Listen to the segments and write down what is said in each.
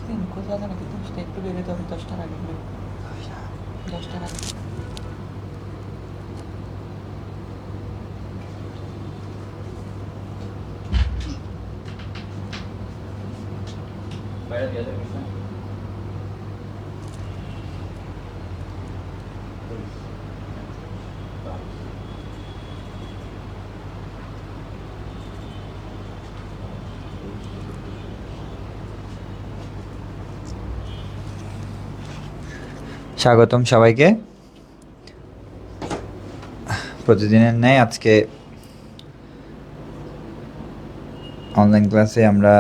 দিন কোথাও আছে নাকি 10টা একটু বেরোতে হবে 10টার আগে বেরো 10টার আগে বাইরে দিয়ে যাবে না স্বাগতম সবাইকে। প্রতিদিনের ন্যায় আজকে অনলাইন ক্লাসে আমরা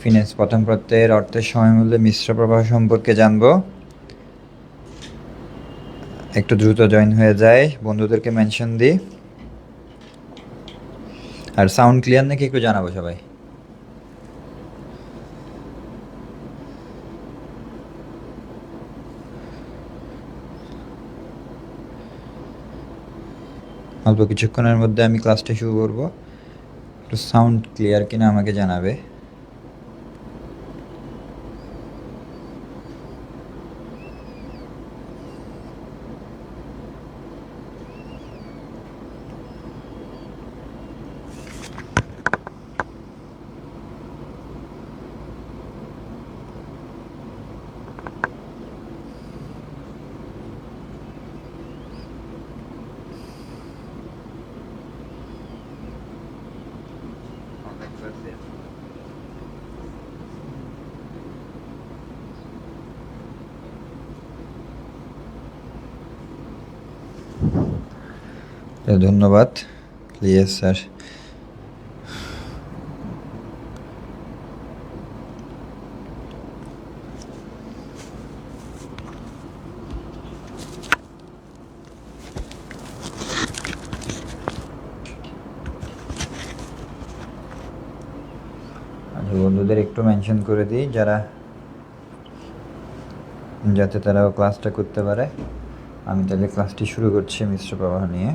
ফিনান্স প্রথম প্রত্যয়ের অর্থের সময়মূল্যে মিশ্র প্রবাহ সম্পর্কে জানব। একটু দ্রুত জয়েন হয়ে যায়, বন্ধুদেরকে মেনশন দিই। আর সাউন্ড ক্লিয়ার নাকি একটু জানাবো সবাই। অল্প কিছুক্ষণের মধ্যে আমি ক্লাসটা শুরু করব। একটু সাউন্ড ক্লিয়ার কিনা আমাকে জানাবে। ধন্যবাদ। Clear sir. বন্ধুদের একটু মেনশন করে দিই যাতে তারাও ক্লাসটা করতে পারে। আমি তাহলে ক্লাসটি শুরু করছি মিশ্র প্রবাহ নিয়ে।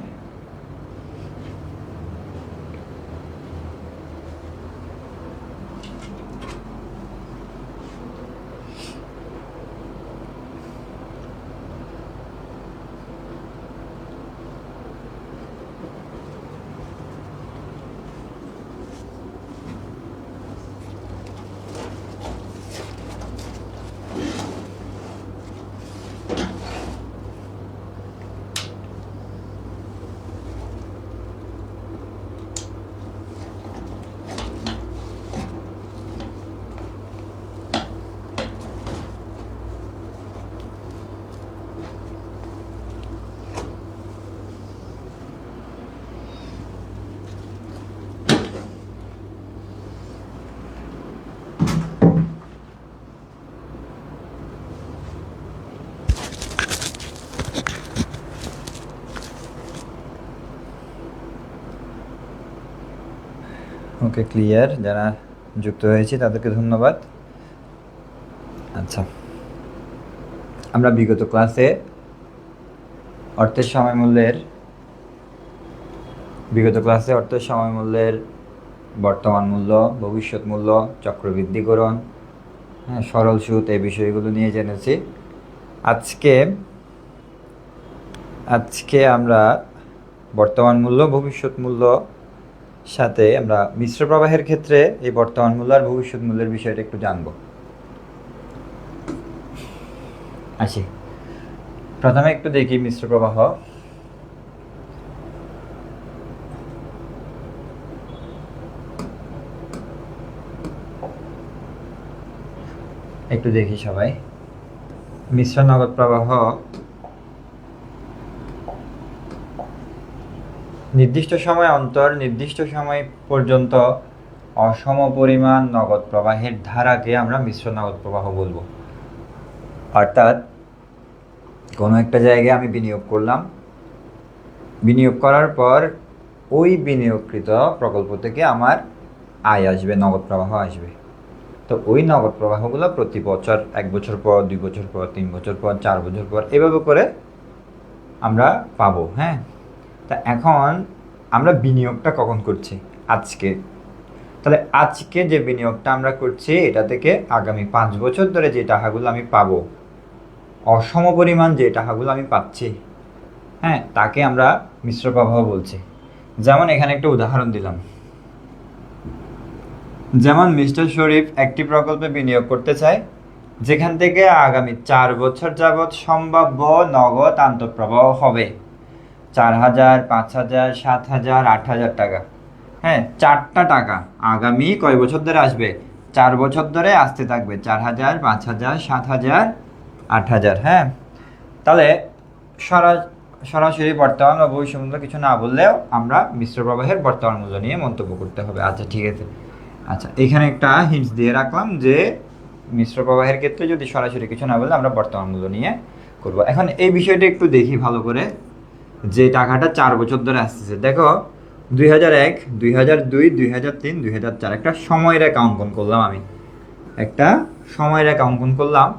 ওকে, ক্লিয়ার। যারা যুক্ত হয়েছে তাদেরকে ধন্যবাদ। আচ্ছা, আমরা বিগত ক্লাসে অর্থের সময়মূল্যের বর্তমান মূল্য, ভবিষ্যৎ মূল্য, চক্রবৃদ্ধিকরণ, সরল সুদ, এই বিষয়গুলো নিয়ে জেনেছি। আজকে আমরা বর্তমান মূল্য, ভবিষ্যৎ মূল্য সাথে আমরা মিশ্র প্রবাহের ক্ষেত্রে এই বর্তমান মূল্য আর ভবিষ্যৎ মূল্যের বিষয়টা একটু জানব। আসি, প্রথমে একটু দেখি মিশ্র প্রবাহ। একটু দেখি সবাই। মিশ্র নগদ প্রবাহ নির্দিষ্ট সময় অন্তর নির্দিষ্ট সময় পর্যন্ত অসম পরিমাণ নগদ প্রবাহের ধারাকে আমরা মিশ্র নগদ প্রবাহ বলবো। অর্থাৎ কোনো একটা জায়গায় আমি বিনিয়োগ করলাম, বিনিয়োগ করার পর ওই বিনিয়োগকৃত প্রকল্প থেকে আমার আয় আসবে, নগদ প্রবাহ আসবে। তো ওই নগদ প্রবাহগুলো প্রতি বছর, 1 বছর পর, 2 বছর পর, 3 বছর পর, 4 বছর পর, এভাবে করে আমরা পাবো। তা এখন আমরা বিনিয়োগটা কখন করছি? আজকে। তাহলে আজকে যে বিনিয়োগটা আমরা করছি এটা থেকে আগামী 5 বছর ধরে যে টাকাগুলো আমি পাবো, অসম পরিমাণ যে টাকাগুলো আমি পাচ্ছি, হ্যাঁ, তাকে আমরা মিশ্র প্রবাহ বলছি। যেমন এখানে একটা উদাহরণ দিলাম, যেমন মিস্টার শরীফ একটি প্রকল্পে বিনিয়োগ করতে চায় যেখান থেকে আগামী 4 বছর যাবৎ সম্ভাব্য নগদ আন্তঃপ্রবাহ হবে 4,000, 5,000, 7,000, 8,000 টাকা। হ্যাঁ, 4টা টাকা আগামী কয় বছর ধরে আসবে? 4 বছর ধরে আসতে থাকবে 4,000, 5,000, 7,000, 8,000। হ্যাঁ, তাহলে সরাসরি বর্তমান বা ভবিষ্যৎ মূল্য কিছু না বললেও আমরা মিশ্র প্রবাহের বর্তমান মূল্য নিয়ে মন্তব্য করতে হবে। আচ্ছা, ঠিক আছে। আচ্ছা, এখানে একটা হিন্টস দিয়ে রাখলাম যে মিশ্র প্রবাহের ক্ষেত্রে যদি সরাসরি কিছু না বললে আমরা বর্তমান মূল্য নিয়ে করব। এখন এই বিষয়টা একটু দেখি ভালো করে, যে টাকাটা 4 বছর ধরে আসতেছে। দেখো 2001, 2002, 2003, 2004 একটা সময়রেখা অঙ্কন করলাম। আমি একটা সময়রেখা অঙ্কন করলাম।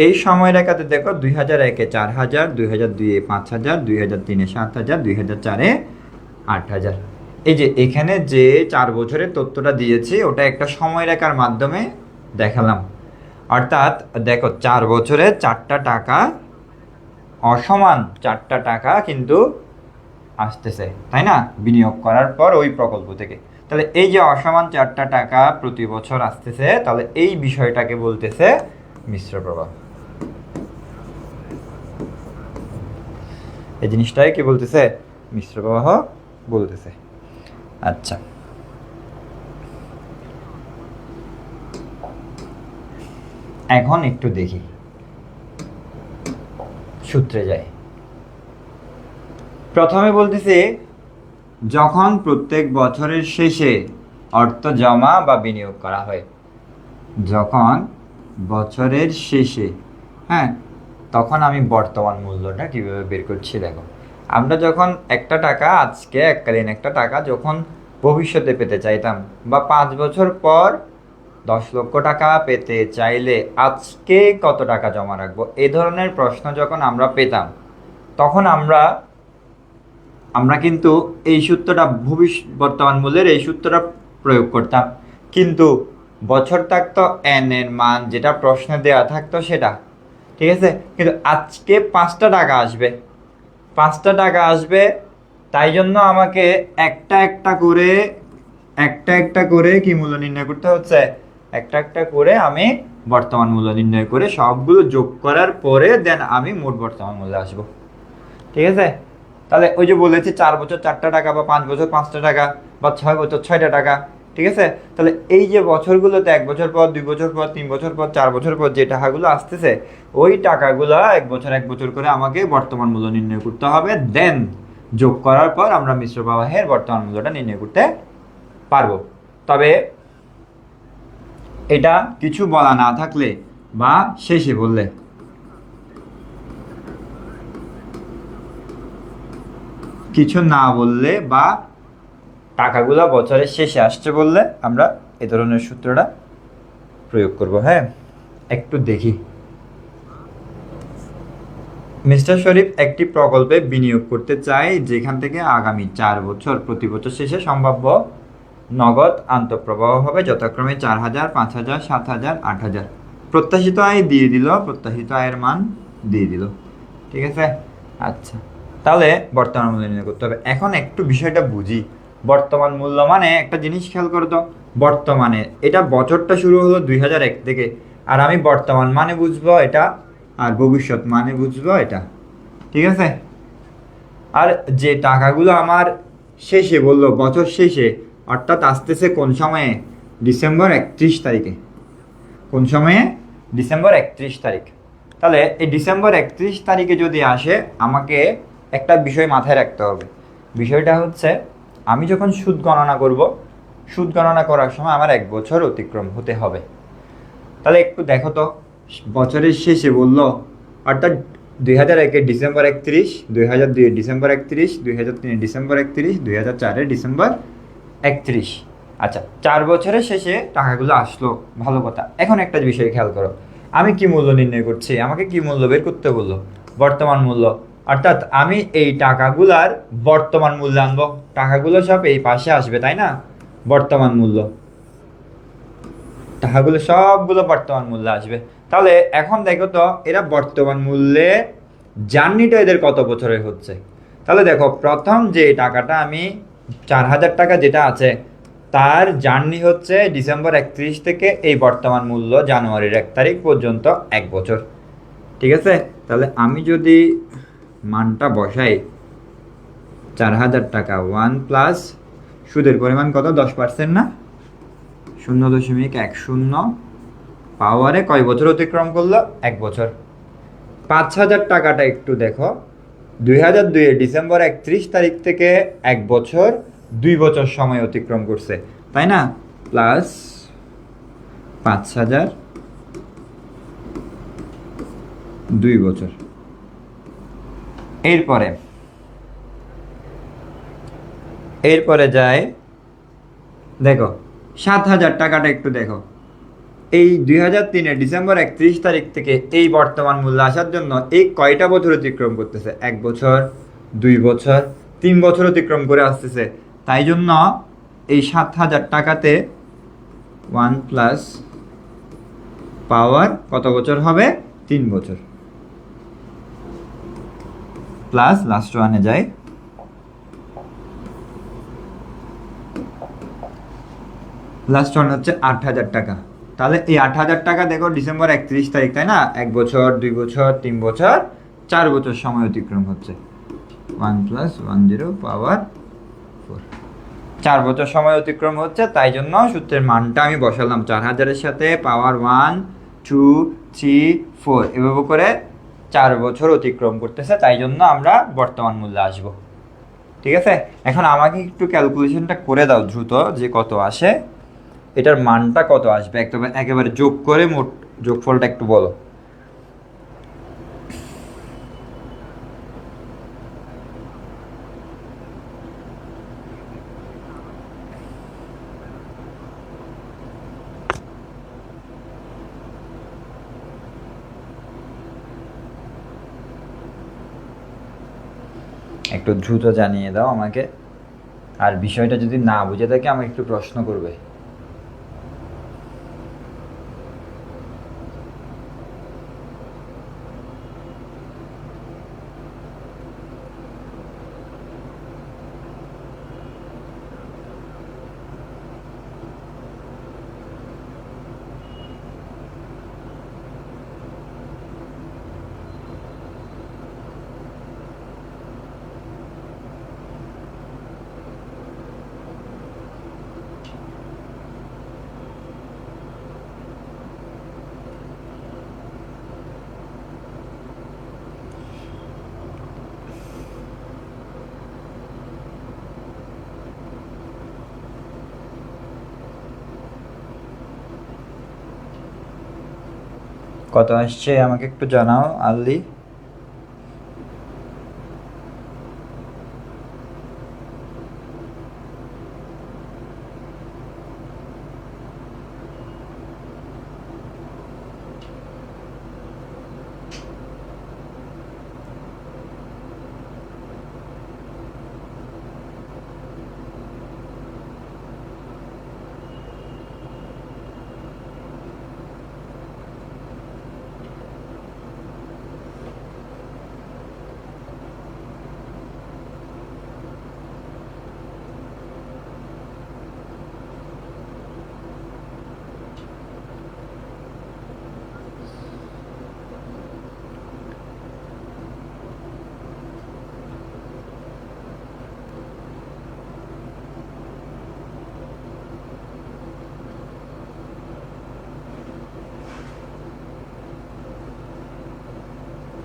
এই সময়রেখাতে দেখো 2001-এ 4,000, 2002-এ 5,000, 2003-এ 7,000, 2004-এ 8,000। এই যে এখানে যে 4 বছরের তথ্যটা দিয়েছি ওটা একটা সময়রেখার মাধ্যমে দেখালাম। অর্থাৎ দেখো 4 বছরে 4টা টাকা অসমান 4টা টাকা কিন্তু আসতেছে, তাই না, বিনিয়োগ করার পর ওই প্রকল্প থেকে। তাহলে এই যে অসমান 4টা টাকা প্রতি বছর আসতেছে, তাহলে এই বিষয়টাকে বলতেছে মিশ্র প্রবাহ। এই জিনিসটাই কি বলতেছে? মিশ্র প্রবাহ বলতেছে। আচ্ছা, এখন একটু দেখি, সূত্রে যাই। প্রথমে বলতেছে যখন প্রত্যেক বছরের শেষে অর্থ জমা বা বিনিয়োগ করা হয়, যখন বছরের শেষে, হ্যাঁ, তখন আমি বর্তমান মূল্যটা কিভাবে বের করছি। দেখো, আমরা যখন একটা টাকা আজকে এককালীন একটা টাকা যখন ভবিষ্যতে পেতে চাইতাম, বা 5 বছর পর 10 লক্ষ টাকা পেতে চাইলে আজকে কত টাকা জমা রাখবো, এই ধরনের প্রশ্ন যখন আমরা পেতাম, তখন আমরা কিন্তু এই সূত্রটা বর্তমান মূল্যের এই সূত্রটা প্রয়োগ করতাম। কিন্তু বছর থাকতো এন এর মান যেটা প্রশ্নে দেওয়া থাকতো সেটা, ঠিক আছে। কিন্তু আজকে 5টা টাকা আসবে, 5টা টাকা আসবে, তাই জন্য আমাকে একটা একটা করে কি মূল্য নির্ণয় করতে হচ্ছে, একটা একটা করে আমি বর্তমান মূল্য নির্ণয় করে সবগুলো যোগ করার পরে দেন আমি মোট বর্তমান মূল্যে আসবো, ঠিক আছে। তাহলে ওই যে বলেছি 4 বছর 4টা টাকা, বা 5 বছর 5টা টাকা, বা 6 বছর 6টা টাকা, ঠিক আছে। তাহলে এই যে বছরগুলোতে 1 বছর পর, 2 বছর পর, 3 বছর পর, 4 বছর পর যে টাকাগুলো আসতেছে, ওই টাকাগুলো 1 বছর 1 বছর করে আমাকে বর্তমান মূল্য নির্ণয় করতে হবে। দেন যোগ করার পর আমরা মিশ্র প্রবাহের বর্তমান মূল্যটা নির্ণয় করতে পারবো। তবে এটা কিছু বলা না থাকলে বা শেষে বললে, কিছু না বললে বা টাকাগুলো বছরের শেষে আসছে বললে আমরা এই ধরনের সূত্রটা প্রয়োগ করব। হ্যাঁ, একটু দেখি। মিস্টার শরীফ একটি প্রকল্পে বিনিয়োগ করতে চায় যেখান থেকে আগামী 4 বছর প্রতি বছর শেষে সম্ভাব্য নগদ আন্তঃপ্রবাহ হবে যথাক্রমে 4,000, 5,000, 7,000, 8,000। প্রত্যাশিত আয় দিয়ে দিল, প্রত্যাশিত আয়ের মান দিয়ে দিল, ঠিক আছে। আচ্ছা, তাহলে বর্তমান মূল্য নির্ণয় করতে হবে। এখন একটু বিষয়টা বুঝি। বর্তমান মূল্য মানে একটা জিনিস খেয়াল করো তো, বর্তমানে এটা বছরটা শুরু হলো 2001 থেকে, আর আমি বর্তমান মানে বুঝবো এটা, আর ভবিষ্যৎ মানে বুঝবো এটা, ঠিক আছে। আর যে টাকাগুলো আমার শেষে বললো বছর শেষে, অর্থাৎ আসতেছে কোন সময়ে, ডিসেম্বর 31 তারিখে। কোন সময়ে? ডিসেম্বর 31 তারিখ। তাহলে এই ডিসেম্বর 31 তারিখে যদি আসে, আমাকে একটা বিষয় মাথায় রাখতে হবে। বিষয়টা হচ্ছে আমি যখন সুদ গণনা করব, সুদ গণনা করার সময় আমার 1 বছর অতিক্রম হতে হবে। তাহলে একটু দেখো তো, বছরের শেষে বললো, অর্থাৎ 2001-এর ডিসেম্বর 31, 2002-এর ডিসেম্বর 31, 2003-এর ডিসেম্বর 31, 2004-এর ডিসেম্বর 31। আচ্ছা, 4 বছরের শেষে টাকাগুলো আসলো, ভালো কথা। এখন একটা বিষয় খেয়াল করো, আমি কি মূল্য নির্ণয় করছি, আমাকে কি মূল্য বের করতে বললো? বর্তমান মূল্য। অর্থাৎ আমি এই টাকাগুলার বর্তমান মূল্য আনবো, টাকাগুলো সব এই পাশে আসবে, তাই না, বর্তমান মূল্য। টাকাগুলো সবগুলো বর্তমান মূল্যে আসবে। তাহলে এখন দেখো তো এরা বর্তমান মূল্যে জার্নিটা এদের কত বছরের হচ্ছে। তাহলে দেখো প্রথম যে টাকাটা আমি 4,000 টাকা যেটা আছে তার জার্নি হচ্ছে ডিসেম্বর 31 থেকে এই বর্তমান মূল্য জানুয়ারির 1 তারিখ পর্যন্ত 1 বছর। ঠিক আছে, তাহলে আমি যদি মানটা বসাই 4,000 টাকা 1 প্লাস সুদের পরিমাণ কত 10% না, 0.10 পাওয়ারে কয় বছর অতিক্রম করলো 1 বছর। 5,000 টাকাটা একটু দেখো 2002 ডিসেম্বর 31 তারিখ থেকে 1 বছর 2 বছর সময় অতিক্রম করছে, তাই না? প্লাস 5,000 2 বছর। এরপরে যায় দেখো 7,000 টাকাটা একটু দেখো, এই 2003 ডিসেম্বর 31 তারিখ থেকে এই বর্তমান মূল্য আসার জন্য এই কয়টা বছর অতিক্রম করতেছে, 1 বছর 2 বছর 3 বছর অতিক্রম করে আসতেছে। তাই জন্য এই 7,000 টাকাতে 1 প্লাস পাওয়ার কত বছর হবে 3 বছর, প্লাস লাস্ট ওয়ানে যায় লাস্ট ওয়ান হচ্ছে 8,000 টাকা। তাহলে এই 8,000 টাকা দেখো ডিসেম্বর 31 তারিখ, তাই না? 1 বছর 2 বছর 3 বছর 4 বছর সময় অতিক্রম হচ্ছে, 1+10 পাওয়ার 4, 4 বছর সময় অতিক্রম হচ্ছে। তাই জন্য সূত্রের মানটা আমি বসালাম 4,000-এর সাথে পাওয়ার 1 2 3 4 এভাবে করে 4 বছর অতিক্রম করতেছে, তাই জন্য আমরা বর্তমান মূল্যে আসব। ঠিক আছে, এখন আমাকে একটু ক্যালকুলেশনটা করে দাও দ্রুত যে কত আসে, এটার মানটা কত আসবে, একেবারে যোগ করে মোট যোগফলটা একটু বলো। একটু দ্রুত জানিয়ে দাও আমাকে, আর বিষয়টা যদি না বুঝে থাকে আমাকে একটু প্রশ্ন করবে। কত আসছে আমাকে একটু জানাও আল্লি।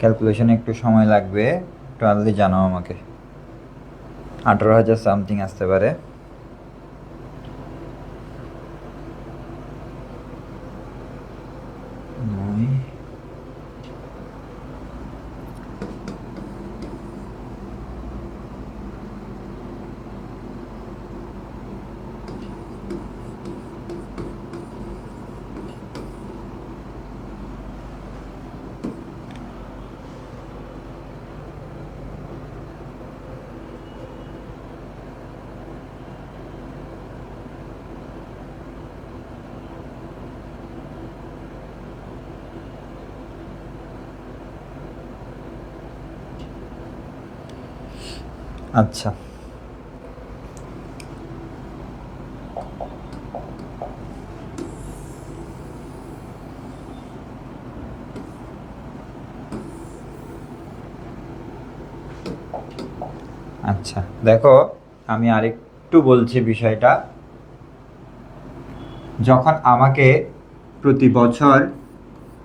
ক্যালকুলেশনে একটু সময় লাগবে, একটু আর্লি জানাও আমাকে। 18,000 সামথিং আসতে পারে। আচ্ছা, আচ্ছা দেখো, আমি আরেকটু বলছি বিষয়টা। যখন আমাকে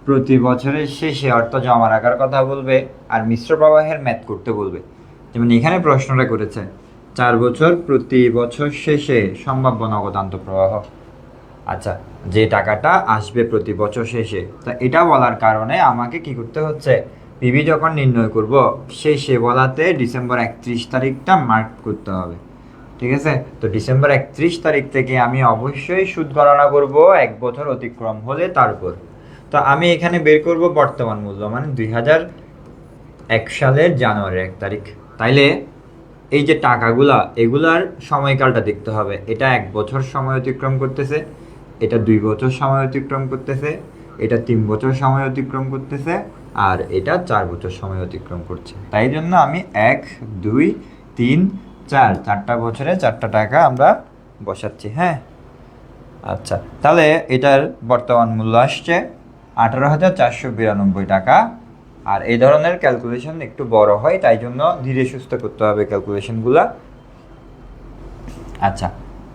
প্রতি বছরের শেষে অর্থ জমা রাখার কথা বলবে আর মিশ্র প্রবাহের ম্যাথ করতে বলবে, যেমন এখানে প্রশ্নটা করেছে 4 বছর প্রতি বছর শেষে সম্ভাব্য নগদ আন্তঃপ্রবাহ। আচ্ছা, যে টাকাটা আসবে প্রতি বছর শেষে, তা এটা বলার কারণে আমাকে কি করতে হচ্ছে, পিবি যখন নির্ণয় করব শেষে বলাতে ডিসেম্বর 31 তারিখটা মার্ক করতে হবে। ঠিক আছে, তো ডিসেম্বর 31 তারিখ থেকে আমি অবশ্যই সুদ গণনা করব 1 বছর অতিক্রম হলে তারপর। তো আমি এখানে বের করব বর্তমান মূল্য, মানে 2001 সালের জানুয়ারির 1 তারিখ। তাইলে এই যে টাকাগুলা, এগুলার সময়কালটা দেখতে হবে। এটা 1 বছর সময় অতিক্রম করতেছে, এটা 2 বছর সময় অতিক্রম করতেছে, এটা 3 বছর সময় অতিক্রম করতেছে, আর এটা 4 বছর সময় অতিক্রম করছে। তাই জন্য আমি 1, 2, 3, 4 4টা বছরে 4টা টাকা আমরা বসাচ্ছি। হ্যাঁ, আচ্ছা, তাহলে এটার বর্তমান মূল্য আসছে 18,492 টাকা। আর এই ধরনের ক্যালকুলেশন একটু বড় হয়, তাই জন্য ধীরে সুস্থে করতে হবে ক্যালকুলেশনগুলা। আচ্ছা,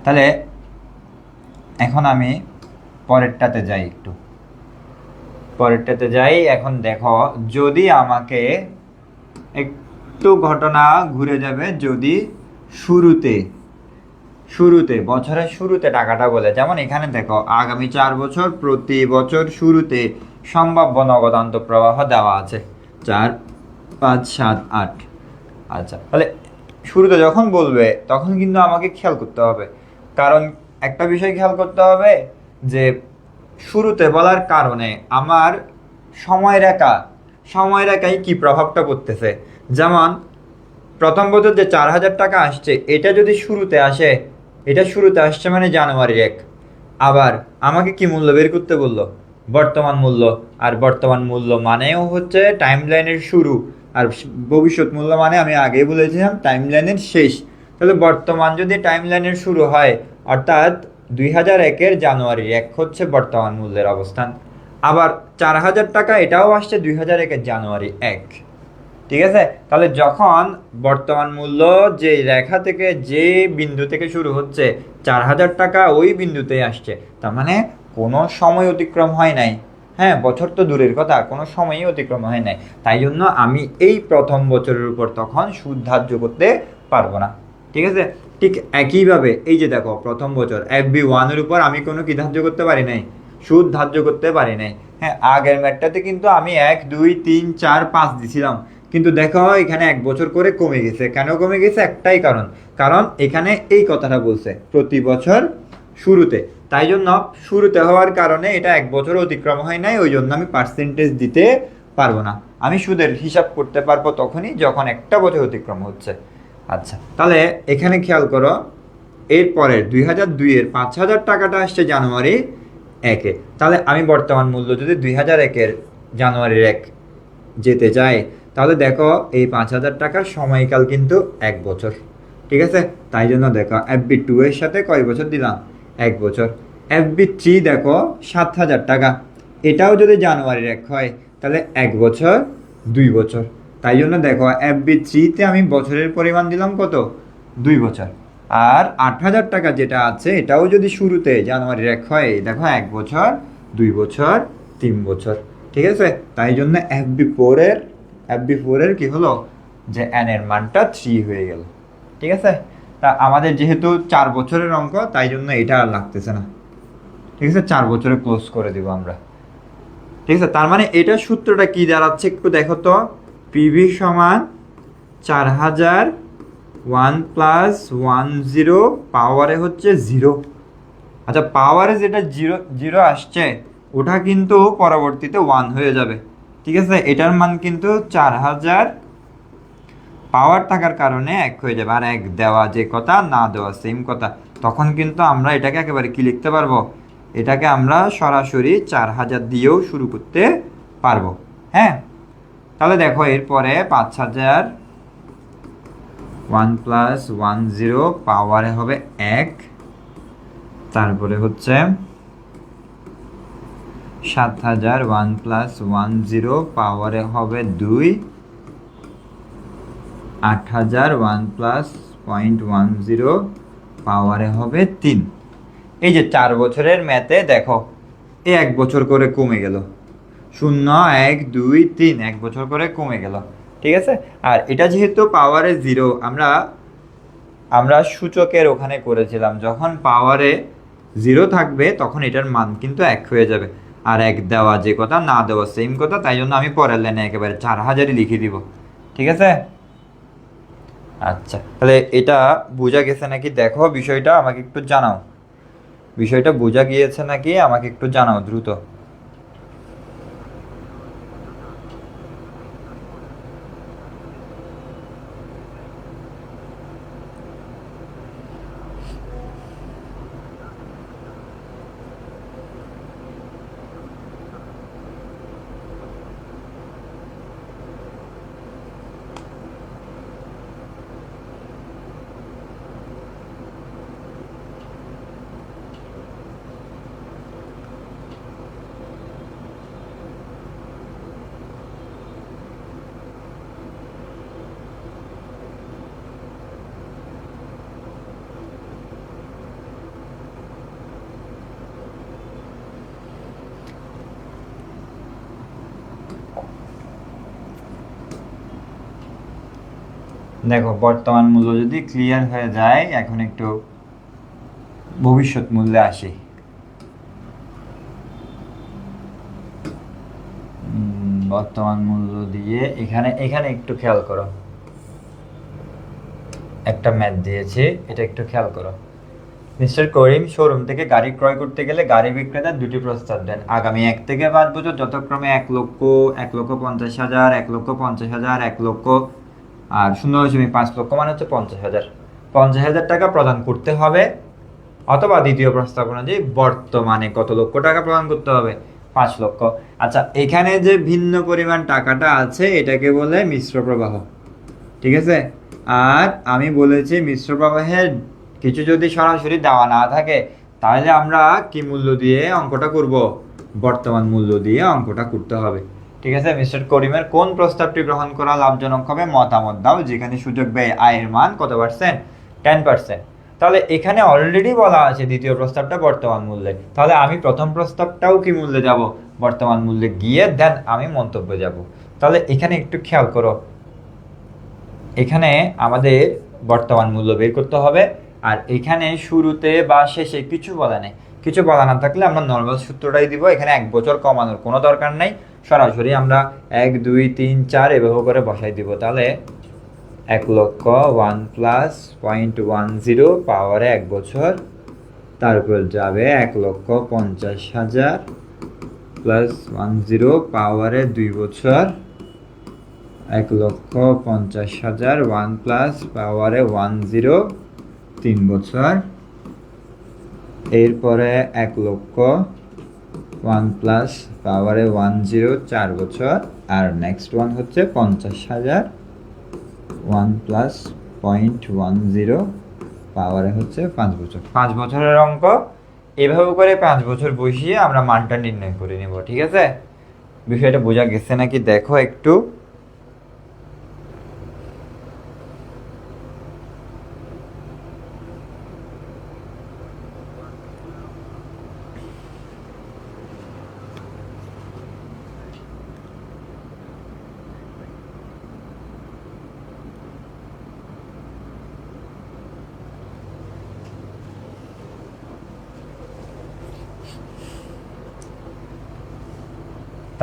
তাহলে এখন আমি পরেরটাতে যাই, এখন দেখো, যদি আমাকে একটু ঘটনা ঘুরে যাবে, যদি শুরুতে বছরের শুরুতে টাকাটা বলে, যেমন এখানে দেখো আগামী 4 বছর প্রতি বছর শুরুতে সম্ভাব্য নগদ আন্তঃপ্রবাহ দেওয়া আছে 4, 5, 7, 8। আচ্ছা, তাহলে শুরুতে যখন বলবে তখন কিন্তু আমাকে খেয়াল করতে হবে, কারণ একটা বিষয় খেয়াল করতে হবে যে শুরুতে বলার কারণে আমার সময়রেখায় কি প্রভাবটা পড়তেছে। যেমন প্রথম বছর যে 4,000 টাকা আসছে, এটা যদি শুরুতে আসছে মানে জানুয়ারি 1। আবার আমাকে কি মূল্য বের করতে বললো, বর্তমান মূল্য। আর বর্তমান মূল্য মানেও হচ্ছে টাইম লাইনের শুরু, আর ভবিষ্যৎ মূল্য মানে আমি আগেই বলেছিলাম টাইম লাইনের শেষ। তাহলে বর্তমান যদি টাইম লাইনের শুরু হয়, অর্থাৎ 2001-এর জানুয়ারি 1 হচ্ছে বর্তমান মূল্যের অবস্থান। আবার 4,000 টাকা এটাও আসছে 2001-এর জানুয়ারি 1। ঠিক আছে, তাহলে যখন বর্তমান মূল্য যে রেখা থেকে, যে বিন্দু থেকে শুরু হচ্ছে, 4,000 টাকা ওই বিন্দুতেই আসছে, তার মানে কোনো সময় অতিক্রম হয় নাই। হ্যাঁ, বছর তো দূরের কথা, কোনো সময়ই অতিক্রম হয় নাই। তাই জন্য আমি এই প্রথম বছরের উপর তখন সুদ ধার্য করতে পারবো না। ঠিক আছে, ঠিক একইভাবে এই যে দেখো প্রথম বছর FB1-এর উপর আমি কোনো কি ধার্য করতে পারি নাই, সুদ ধার্য করতে পারি নাই। হ্যাঁ, আগের ম্যাটটাতে কিন্তু আমি 1, 2, 3, 4, 5 দিছিলাম, কিন্তু দেখো এখানে 1 বছর করে কমে গেছে। কেন কমে গেছে? একটাই কারণ এখানে এই কথাটা বলছে প্রতি বছর শুরুতে। তাই জন্য শুরুতে হওয়ার কারণে এটা 1 বছর অতিক্রম হয় নাই, ওই জন্য আমি পার্সেন্টেজ দিতে পারবো না। আমি সুদের হিসাব করতে পারবো তখনই যখন 1টা বছর অতিক্রম হচ্ছে। আচ্ছা, তাহলে এখানে খেয়াল করো, এরপরের 2002-এর 5,000 টাকাটা আসছে জানুয়ারি 1-এ। তাহলে আমি বর্তমান মূল্য যদি 2001-এর জানুয়ারির 1 যেতে যাই, তাহলে দেখো এই 5,000 টাকার সময়কাল কিন্তু 1 বছর। ঠিক আছে, তাই জন্য দেখো FB2 এর সাথে কয় বছর দিলাম, 1 বছর। FB3 দেখো 7,000 টাকা, এটাও যদি জানুয়ারির 1 হয়, তাহলে 1 বছর 2 বছর। তাই জন্য দেখো FB3-তে আমি বছরের পরিমাণ দিলাম কত, 2 বছর। আর 8,000 টাকা যেটা আছে, এটাও যদি শুরুতে জানুয়ারির 1 হয়, দেখো 1 বছর 2 বছর 3 বছর। ঠিক আছে, তাই জন্য FB4-এর কি হলো, যে n এর মানটা 3 হয়ে গেল। ঠিক আছে, তা আমাদের যেহেতু 4 বছরের অঙ্ক, তাই জন্য এটা আর লাগতেছে না। ঠিক আছে, 4 বছরে ক্লোজ করে দিব আমরা। ঠিক আছে, তার মানে এটার সূত্রটা কি দাঁড়াচ্ছে একটু দেখো তো, PV সমান 4,000 1 + 10 পাওয়ারে হচ্ছে 0। আচ্ছা, পাওয়ারে যেটা 0 আসছে, ওটা কিন্তু পরবর্তীতে 1 হয়ে যাবে। ঠিক আছে, এটার মান কিন্তু 4,000 পাওয়ার থাকার কারণে 1 হয়ে যাবে, আর 1 দেওয়া যে কথা, না দেওয়া সেম কথা। তখন কিন্তু আমরা এটাকে একেবারে কি লিখতে পারবো, এটাকে আমরা সরাসরি 4,000 দিয়েও শুরু করতে পারবো। হ্যাঁ, তাহলে দেখো এরপরে 5,000 1+10 পাওয়ারে হবে 1, তারপরে হচ্ছে 7000 1+10 পাওয়ারে হবে 2, 8000 1+10 পাওয়ারে হবে 3। এই যে 4 বছরের ম্যাথে দেখো এই 1 বছর করে কমে গেল, 0 1 2 3 1 বছর করে কমে গেল, ঠিক আছে। আর এটা যেহেতু পাওয়ারে 0, আমরা সূচকের ওখানে করেছিলাম, যখন পাওয়ারে 0 থাকবে তখন এটার মান কিন্তু 1 হয়ে যাবে। আর 1 দেওয়া যে কথা, না দেওয়া সেম কথা, তাই জন্য আমি পরের লাইনে একেবারে 4000ই লিখে দিব, ঠিক আছে। আচ্ছা, তাহলে এটা বোঝা গেছে নাকি দেখো, বিষয়টা আমাকে একটু জানাও, বিষয়টা বোঝা গিয়েছে নাকি আমাকে একটু জানাও দ্রুত। দেখো বর্তমান মূল্য যদি ক্লিয়ার হয়ে যায়, এখন একটু ভবিষ্যৎ মূল্যে আসি। বর্তমান মূল্য দিয়ে এখানে একটু খেয়াল করো, একটা ম্যাথ দিয়েছি, এটা একটু খেয়াল করো। মিস্টার করিম শোরুম থেকে গাড়ি ক্রয় করতে গেলে গাড়ি বিক্রেতা দুটি প্রস্তাব দেন। আগামী 1 থেকে 5 বছর যথাক্রমে 1 লক্ষ, 1,50,000, 1,50,000, 1 লক্ষ আর 0.5 লক্ষ মানে হচ্ছে 50,000, 50,000 টাকা প্রদান করতে হবে, অথবা দ্বিতীয় প্রস্তাব অনুযায়ী বর্তমানে কত লক্ষ টাকা প্রদান করতে হবে, 5 লক্ষ। আচ্ছা, এখানে যে ভিন্ন পরিমাণ টাকাটা আছে এটাকে বলে মিশ্র প্রবাহ, ঠিক আছে। আর আমি বলেছি মিশ্র প্রবাহের কিছু যদি সরাসরি দেওয়া না থাকে তাহলে আমরা কি মূল্য দিয়ে অঙ্কটা করব, বর্তমান মূল্য দিয়ে অঙ্কটা করতে হবে, ঠিক আছে। মিস্টার করিমের কোন প্রস্তাবটি গ্রহণ করা লাভজনক হবে মতামত দাও, যেখানে সূচক ব্যয় আয়ের মান কত পার্সেন্ট, 10%। তাহলে এখানে অলরেডি বলা আছে দ্বিতীয় প্রস্তাবটা বর্তমান মূল্যে, তাহলে আমি প্রথম প্রস্তাবটাও কি মূল্যে যাব, বর্তমান মূল্যে গিয়ে দেন আমি মন্তব্যে যাব। তাহলে এখানে একটু খেয়াল করো, এখানে আমাদের বর্তমান মূল্য বের করতে হবে, আর এখানে শুরুতে বা শেষে কিছু বলা নেই, কিছু বলা না থাকলে আমরা নর্মাল সূত্রটাই দিব, এখানে 1 বছর কমানোর কোনো দরকার নেই, সরাসরি আমরা 1 2 3 4 এভাবে করে বসাই দিব। তাহলে 1 লক্ষ 1+10 পাওয়ারে 1 বছর, তারপর যাবে 1,50,000 +10 পাওয়ারে 2 বছর, 1,50,000 1+ পাওয়ারে 10 3 বছর, এরপরে 1 লক্ষ 1+ পাওয়ারে 10 4 বছর, আর নেক্সট ওয়ান হচ্ছে 50,000 1+10 পাওয়ারে হচ্ছে 5 বছর। 5 বছরের অঙ্ক এভাবে করে 5 বছর বসিয়ে আমরা মানটা নির্ণয় করে নেব, ঠিক আছে। বিষয়টা বোঝা গেছে নাকি দেখো একটু।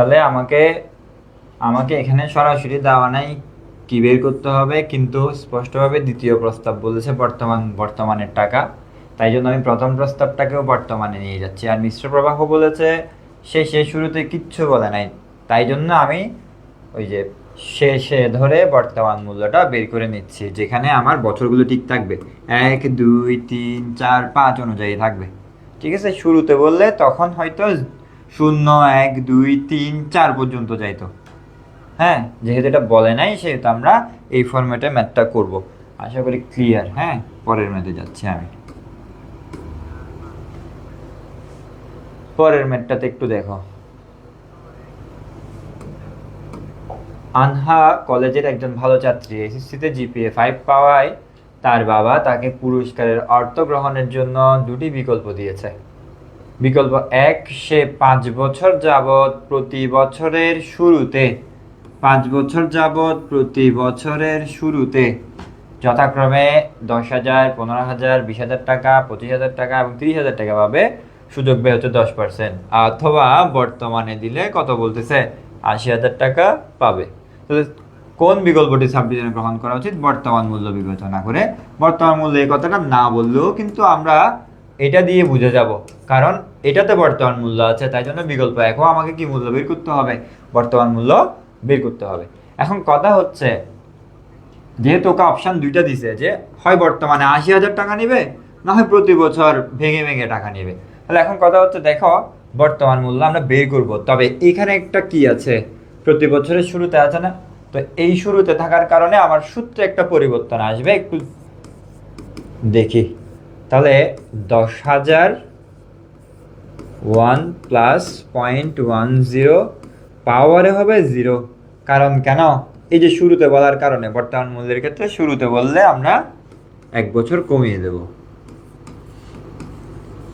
তাহলে আমাকে এখানে সরাসরি দেওয়া নাই কি বের করতে হবে, কিন্তু স্পষ্টভাবে দ্বিতীয় প্রস্তাব বলেছে বর্তমানের টাকা, তাই জন্য আমি প্রথম প্রস্তাবটাকেও বর্তমানে নিয়ে যাচ্ছি। আর মিশ্র প্রবাহ বলেছে শেষে শুরুতে কিচ্ছু বলে নাই, তাই জন্য আমি ওই যে শেষে ধরে বর্তমান মূল্যটা বের করে নিচ্ছি, যেখানে আমার বছরগুলো ঠিক থাকবে 1 2 3 4 5 অনুযায়ী থাকবে, ঠিক আছে। শুরুতে বললে তখন হয়তো 0 1 2 3 4 পর্যন্ত যাইতো, হ্যাঁ, যেহেতু এটা বলে নাই সেহেতু আমরা এই ফরম্যাটে ম্যাথটা করব। আশা করি ক্লিয়ার। হ্যাঁ, পরের ম্যাথে যাচ্ছি আমি। পরের ম্যাথটাতে একটু দেখো। আনহা কলেজের একজন ভালো ছাত্রী, এসএসসিতে জিপিএ 5 পাওয়ায় তার বাবা তাকে পুরস্কারের অর্থ গ্রহণের জন্য দুটি বিকল্প দিয়েছে। বিকল্প 1, সে 5 বছর যাবৎ প্রতি বছরের শুরুতে 5 বছর যাবৎ প্রতি বছরের শুরুতে যথাক্রমে 10,000, 15,000, 20,000 টাকা, 25,000 টাকা এবং 30,000 টাকা পাবে। সুযোগ ব্যয় হচ্ছে 10%। অথবা বর্তমানে দিলে কত বলতেছে, 80,000 টাকা পাবে। তো কোন বিকল্পটি সাবডিভিশনে গ্রহণ করা উচিত? বর্তমান মূল্য বিবেচনা করে। বর্তমান মূল্য এই কথাটা না বললেও কিন্তু আমরা এটা দিয়ে বুঝে যাব, কারণ এটাতে বর্তমান মূল্য আছে, তাই জন্য বিকল্প একও আমাকে কি মূল্য বের করতে হবে? বর্তমান মূল্য বের করতে হবে। এখন কথা হচ্ছে, যেহেতু ওকে অপশান দুইটা দিছে, যে হয় বর্তমানে 80,000 টাকা নেবে, না হয় প্রতি বছর ভেঙে ভেঙে টাকা নেবে। তাহলে এখন কথা হচ্ছে, দেখো বর্তমান মূল্য আমরা বের করব, তবে এখানে একটা কি আছে, প্রতি বছরের শুরুতে আছে না? তো এই শুরুতে থাকার কারণে আমার সূত্রে একটা পরিবর্তন আসবে, একটু দেখি। তাহলে 10,000 1 প্লাস 0.10 পাওয়ারে হবে 0। কারণ কেন? এই যে শুরুতে বলার কারণে, বর্তমান মূল্যের ক্ষেত্রে শুরুতে বললে আমরা 1 বছর কমিয়ে দেব।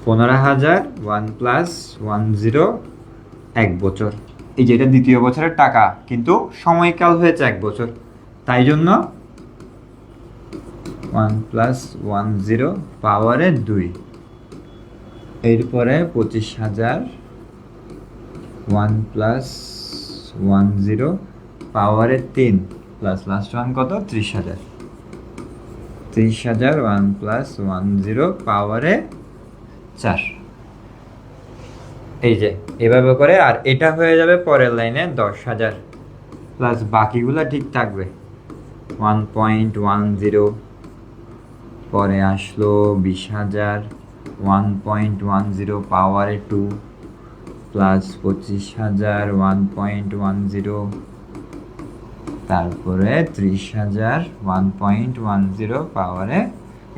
15,000 1 প্লাস 10 1 বছর। এই যে এটা দ্বিতীয় বছরের টাকা, কিন্তু সময়কাল হয়েছে 1 বছর, তাই জন্য 1 প্লাস 10 পাওয়ারে 2। এরপরে 25,000 1 প্লাস 10 পাওয়ারে 3 প্লাস লাস্ট ওয়ান কত, 30,000। 30,000 1 প্লাস 10 পাওয়ারে 4। এই যে এভাবে করে, আর এটা হয়ে যাবে পরের লাইনে 10,000 প্লাস বাকিগুলো ঠিক থাকবে। 1.10 পরে আসলো 20,000 1.10 পাওয়ারে 2 প্লাস 25,000 1.10, তারপরে 30,000 1.10 পাওয়ারে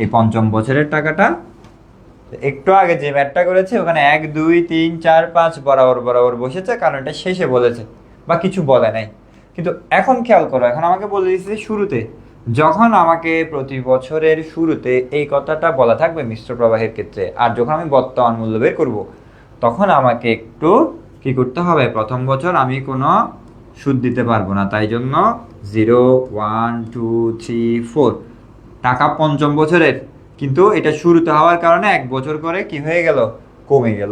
এই পঞ্চম বছরের টাকাটা। একটু আগে যে ম্যাথটা করেছে ওখানে 1 2 3 4 5 বরাবর বরাবর বসেছে, কারণ এটা শেষে বলেছে বা কিছু বলে নাই। কিন্তু এখন খেয়াল করো, এখন আমাকে বলে দিচ্ছে শুরুতে। যখন আমাকে প্রতি বছরের শুরুতে এই কথাটা বলা থাকবে মিশ্র প্রবাহের ক্ষেত্রে, আর যখন আমি বর্তমান মূল্য বের করব, তখন আমাকে একটু কি করতে হবে, প্রথম বছর আমি কোনো সুদ দিতে পারবো না, তাই জন্য 0 1 2 3 4 টাকা পঞ্চম বছরের, কিন্তু এটা শুরুতে হওয়ার কারণে 1 বছর করে কি হয়ে গেল, কমে গেল।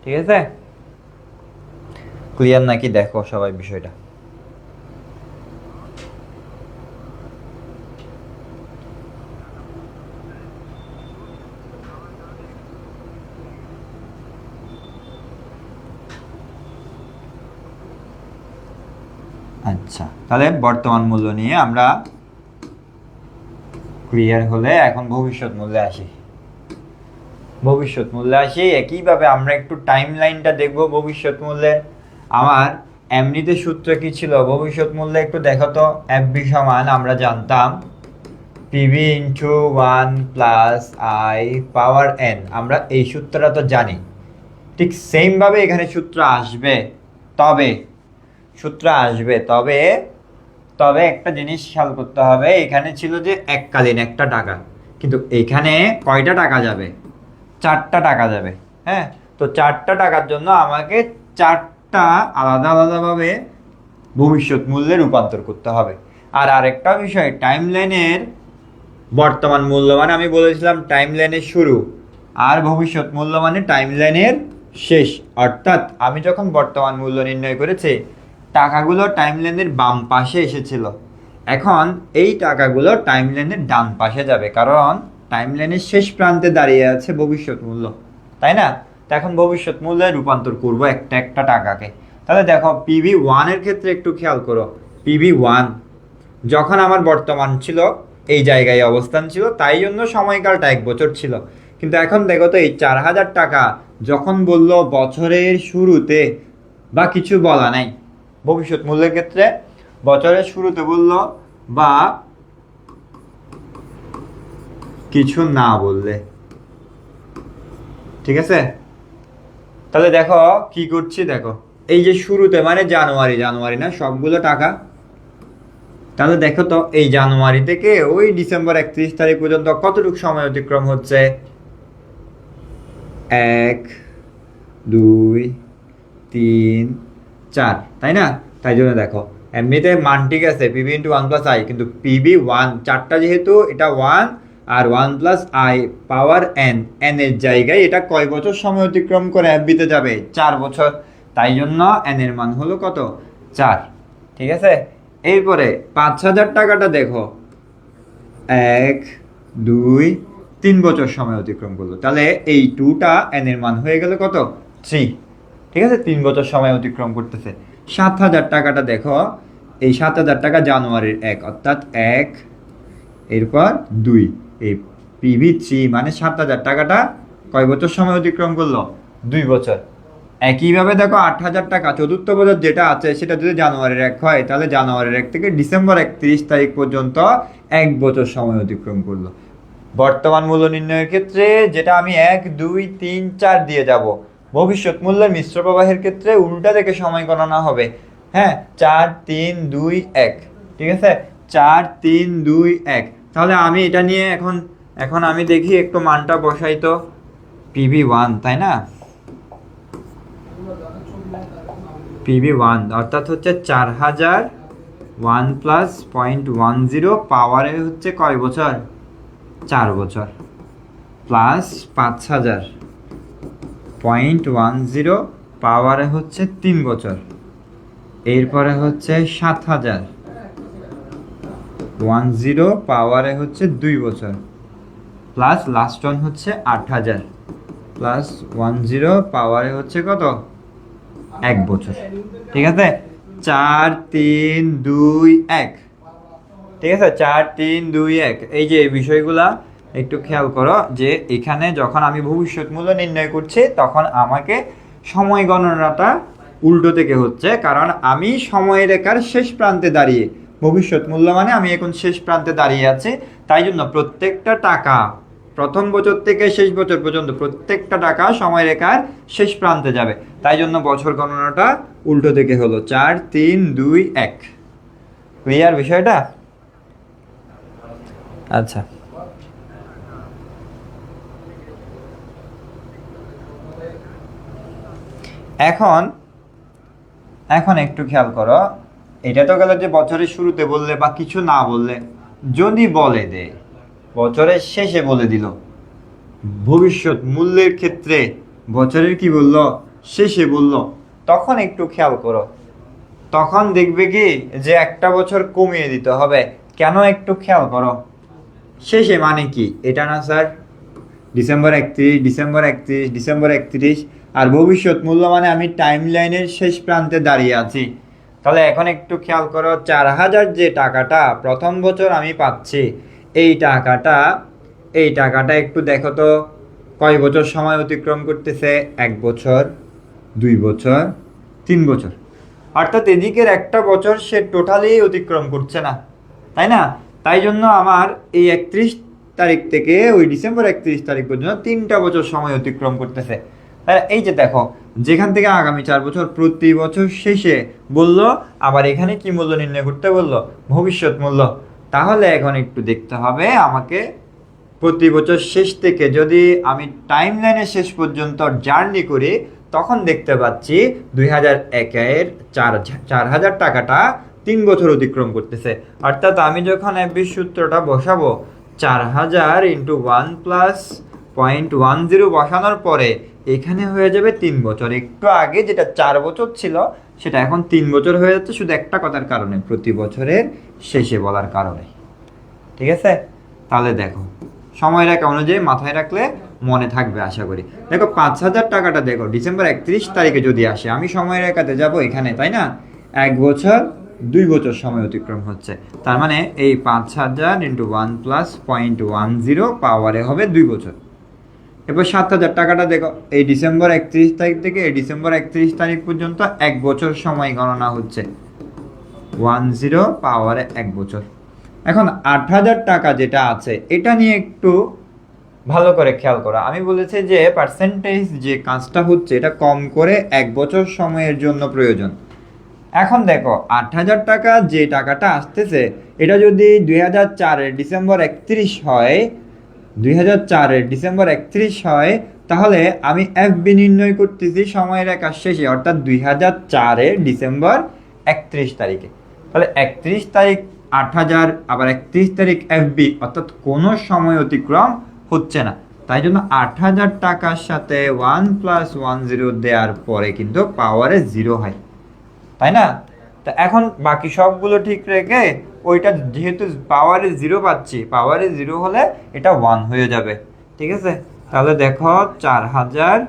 ঠিক আছে, ক্লিয়ার নাকি দেখো সবাই বিষয়টা? আচ্ছা, তাহলে বর্তমান মূল্য নিয়ে আমরা ক্লিয়ার হলে এখন ভবিষ্যৎ মূল্যে আসি। ভবিষ্যৎ মূল্যে আসি, একইভাবে আমরা একটু টাইম লাইনটা দেখবো ভবিষ্যৎ মূল্যের। আমার এমনিতে সূত্র কি ছিল ভবিষ্যৎ মূল্যে, একটু দেখো তো। এফবি সমান আমরা জানতাম PV into 1 plus I power N, আমরা এই সূত্রটা তো জানি। ঠিক সেমভাবে এখানে সূত্র আসবে, তবে তবে একটা জিনিস খেয়াল করতে হবে, এখানে ছিল যে এককালীন একটা টাকা, কিন্তু এখানে কয়টা টাকা যাবে, 4টা টাকা যাবে। হ্যাঁ, তো 4টা টাকার জন্য আমাকে 4টা আলাদা আলাদাভাবে ভবিষ্যৎ মূল্যে রূপান্তর করতে হবে। আর আরেকটা বিষয়, টাইম লাইনের বর্তমান মূল্য মানে আমি বলেছিলাম টাইম লাইনের শুরু, আর ভবিষ্যৎ মূল্য মানে টাইম লাইনের শেষ। অর্থাৎ আমি যখন বর্তমান মূল্য নির্ণয় করেছি, টাকাগুলো টাইম লাইনের বাম পাশে এসেছিল, এখন এই টাকাগুলো টাইম লাইনের ডান পাশে যাবে, কারণ টাইম লাইনের শেষ প্রান্তে দাঁড়িয়ে আছে ভবিষ্যৎ মূল্য, তাই না? তো এখন ভবিষ্যৎ মূল্যে রূপান্তর করবো একটা একটা টাকাকে। তাহলে দেখো পিভি 1 এর ক্ষেত্রে একটু খেয়াল করো, পিভি 1 যখন আমার বর্তমান ছিল এই জায়গায় অবস্থান ছিল, তাই জন্য সময়কালটা 1 বছর ছিল। কিন্তু এখন দেখো তো, এই 4,000 টাকা যখন বললো বছরের শুরুতে, বা কিছু বলা নাই ভবিষ্যৎ মূল্যের ক্ষেত্রে, বছরের শুরুতে বললো বা কিছু না বললে। ঠিক আছে, তাহলে দেখো কি করছি, দেখো এই যে শুরুতে মানে জানুয়ারি, জানুয়ারি না সবগুলো টাকা, তাহলে দেখো তো এই জানুয়ারি থেকে ওই ডিসেম্বর 31 তারিখ পর্যন্ত কতটুকু সময় অতিক্রম হচ্ছে? 1 2 3 4, তাই না? তাই জন্য দেখো এমনিতে মান ঠিক আছে পিবি ইন্টু 1 প্লাস আই, কিন্তু পিবি 1 চারটা যেহেতু এটা 1 আর 1 plus I power N, N এর জায়গায় এটা কয় বছর সময় অতিক্রম করে এফবিতে যাবে? 4 বছর। তাই জন্য এন এর মান হলো কত? 4। ঠিক আছে, এরপরে 5,000 টাকাটা দেখো 1 2 3 বছর সময় অতিক্রম করলো, তাহলে এই 2টা এন এর মান হয়ে গেল কত? 3। ঠিক আছে, 3 বছর সময় অতিক্রম করতেছে। 7,000 টাকাটা দেখো, এই 7,000 টাকা জানুয়ারির 1 অর্থাৎ 1 এরপর 2, এই পিভি 3 মানে 7,000 টাকাটা কয় বছর সময় অতিক্রম করলো? 2 বছর। একইভাবে দেখো 8,000 টাকা চতুর্থ বছর যেটা আছে সেটা যদি জানুয়ারির 1 হয়, তাহলে জানুয়ারির 1 থেকে ডিসেম্বর 31 তারিখ পর্যন্ত 1 বছর সময় অতিক্রম করলো। বর্তমান মূল্য নির্ণয়ের ক্ষেত্রে যেটা আমি 1 2 3 4 দিয়ে যাব, ভবিষ্যৎ মূল্যের মিশ্র প্রবাহের ক্ষেত্রে উল্টা থেকে সময় গণনা হবে। হ্যাঁ, 4 3 2 1। ঠিক আছে, 4 3 2 1। তাহলে আমি এটা নিয়ে এখন আমি দেখি একটু মানটা বসাই তো। পিবি 1, তাই না? পিবি 1 অর্থাৎ হচ্ছে 4,000 1 প্লাস 0.10 পাওয়ারে হচ্ছে কয় বছর? 4 বছর, প্লাস 5,000 0.10 পাওয়ারে হচ্ছে 3 বছর, এরপরে হচ্ছে 7,000 10 পাওয়ারে হচ্ছে 2 বছর, প্লাস লাস্ট ওয়ান হচ্ছে 8,000 প্লাস 10 পাওয়ারে হচ্ছে কত? 1 বছর। ঠিক আছে, 4 3 2 1। ঠিক আছে, 4 3 2 1। এই যে এই বিষয়গুলা একটু খেয়াল করো যে এখানে যখন আমি ভবিষ্যৎ মূল্য নির্ণয় করছি তখন আমাকে সময় গণনাটা উল্টো থেকে হচ্ছে, কারণ আমি সময় রেখার শেষ প্রান্তে দাঁড়িয়ে, ভবিষ্যৎ মূল্য মানে আমি এখন শেষ প্রান্তে দাঁড়িয়ে আছি। তাই জন্য প্রত্যেকটা টাকা প্রথম বছর থেকে শেষ বছর পর্যন্ত প্রত্যেকটা টাকা সময় রেখার শেষ প্রান্তে যাবে। তাই জন্য বছর গণনাটা উল্টো থেকে হলো 4 3 2 1। ক্লিয়ার বিষয়টা? আচ্ছা, এখন একটু খেয়াল করো, এটা তো গেল যে বছরের শুরুতে বললে বা কিছু না বললে, যদি বলে দে বছরের শেষে বলে দিল, ভবিষ্যৎ মূল্যের ক্ষেত্রে বছরের কি বলল? শেষে বলল, তখন একটু খেয়াল করো, তখন দেখবে কি যে একটা বছর কমিয়ে দিতে হবে। কেন একটু খেয়াল করো, শেষে মানে কি এটা না স্যার? ডিসেম্বর 31 ডিসেম্বর 31 ডিসেম্বর 31, আর ভবিষ্যৎ মূল্য মানে আমি টাইম লাইনের শেষ প্রান্তে দাঁড়িয়ে আছি। তাহলে এখন একটু খেয়াল করো, 4,000 যে টাকাটা প্রথম বছর আমি পাচ্ছি, এই টাকাটা একটু দেখো তো কয় বছর সময় অতিক্রম করতেছে? 1 বছর 2 বছর 3 বছর, অর্থাৎ এদিকের একটা বছর সে টোটালি অতিক্রম করছে না, তাই না? তাই জন্য আমার এই 31 তারিখ থেকে ওই ডিসেম্বর 31 তারিখ পর্যন্ত 3টা বছর সময় অতিক্রম করতেছে। এই যে দেখো, যেখান থেকে আগামী 4 বছর প্রতি বছর শেষে বললো, আবার এখানে কি মূল্য নির্ণয় করতে বললো? ভবিষ্যৎ মূল্য। তাহলে এখন একটু দেখতে হবে আমাকে, প্রতি বছর শেষ থেকে যদি আমি টাইম লাইনের শেষ পর্যন্ত জার্নি করি, তখন দেখতে পাচ্ছি 2001-এর 4,000 টাকাটা 3 বছর অতিক্রম করতেছে। অর্থাৎ আমি যখন এফবির সূত্রটা বসাবো, 4,000 ইন্টু 1 প্লাস 0.10 বসানোর পরে এখানে হয়ে যাবে 3 বছর। একটু আগে যেটা 4 বছর ছিল সেটা এখন 3 বছর হয়ে যাচ্ছে, শুধু একটা কথার কারণে, প্রতি বছরের শেষে বলার কারণে। ঠিক আছে, তাহলে দেখো সময় রেখা অনুযায়ী মাথায় রাখলে মনে থাকবে আশা করি। দেখো 5,000 টাকাটা দেখো ডিসেম্বর 31 তারিখে যদি আসে, আমি সময় রেখাতে যাব এখানে, তাই না? 1 বছর 2 বছর সময় অতিক্রম হচ্ছে, তার মানে এই 5,000 ইন্টু 1 প্লাস 0.10 পাওয়ারে হবে 2 বছর। এবার 7,000 টাকাটা দেখো, এই ডিসেম্বর 31 তারিখ থেকে এই ডিসেম্বর 31 তারিখ পর্যন্ত 1 বছর সময় গণনা হচ্ছে, 10 পাওয়ারে 1 বছর। এখন 8,000 টাকা যেটা আছে এটা নিয়ে একটু ভালো করে খেয়াল করো, আমি বলেছি যে পার্সেন্টেজ যে কাজটা হচ্ছে এটা কম করে 1 বছর সময়ের জন্য প্রয়োজন। এখন দেখো 8,000 টাকা যে টাকাটা আসতেছে, এটা যদি 2004-এর ডিসেম্বর 31 হয়, 2004-এর ডিসেম্বর 31 হয়, তাহলে আমি এফবি নির্ণয় করতেছি সময়ের রেখার শেষে, অর্থাৎ 2004-এর ডিসেম্বর 31 তারিখে। তাহলে 31 তারিখ 8,000, আবার 31 তারিখ এফবি, অর্থাৎ কোনো সময় অতিক্রম হচ্ছে না। তাই জন্য 8,000 টাকার সাথে 1+10 দেওয়ার পরে কিন্তু পাওয়ারে 0 হয়, তাই না? তা এখন বাকি সবগুলো ঠিক রেখে ওইটা যেহেতু পাওয়ারে 0 পাচ্ছি, পাওয়ারে 0 হলে এটা 1 হয়ে যাবে। ঠিক আছে, তাহলে দেখো 4,000,